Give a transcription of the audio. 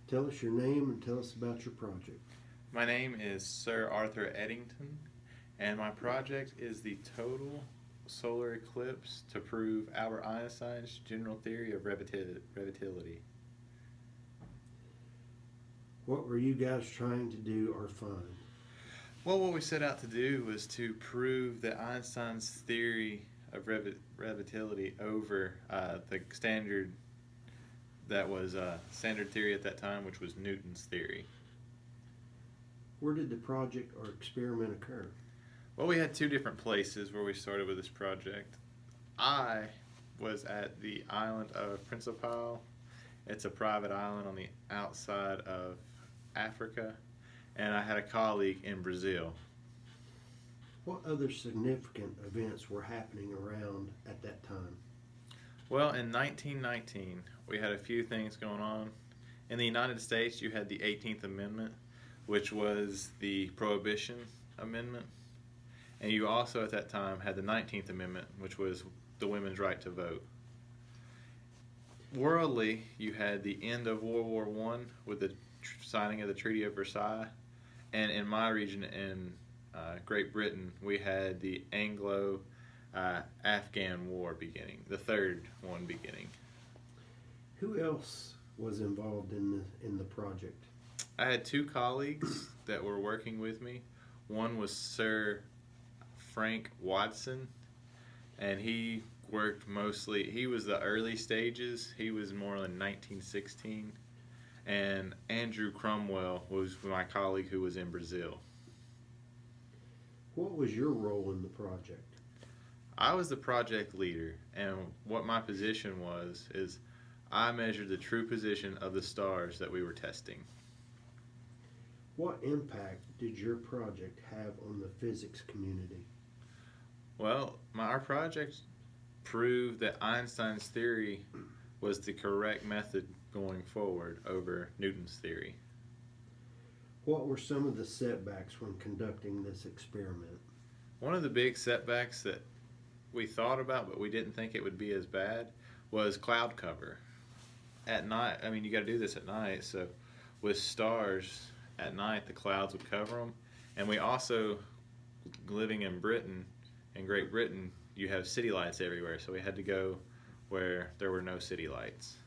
Tell us your name and tell us about your project. My name is Sir Arthur Eddington, and my project is the total solar eclipse to prove Albert Einstein's general theory of relativity. What were you guys trying to do or find? Well, what we set out to do was to prove that Einstein's theory of relativity over the standard that was standard theory at that time, which was Newton's theory. Where did the project or experiment occur? Well, we had two different places where we started with this project. I was at the island of Principal. It's a private island on the outside of Africa, and I had a colleague in Brazil. What other significant events were happening around at that time? Well, in 1919, we had a few things going on. In the United States, you had the 18th Amendment, which was the Prohibition Amendment. And you also, at that time, had the 19th Amendment, which was the women's right to vote. Worldly, you had the end of World War I with the signing of the Treaty of Versailles. And in my region, in Great Britain, we had the Anglo-Afghan War beginning, the third one beginning. Who else was involved in the project? I had two colleagues that were working with me. One was Sir Frank Watson, and he worked mostly, he was the early stages, he was more in 1916, and Andrew Cromwell was my colleague who was in Brazil. What was your role in the project? I was the project leader, and what my position was is I measured the true position of the stars that we were testing. What impact did your project have on the physics community? Well, our project proved that Einstein's theory was the correct method going forward over Newton's theory. What were some of the setbacks when conducting this experiment? One of the big setbacks that we thought about but we didn't think it would be as bad was cloud cover. At night, I mean, you got to do this at night, so with stars at night the clouds would cover them. And we also, living in Britain, in Great Britain, you have city lights everywhere, so we had to go where there were no city lights.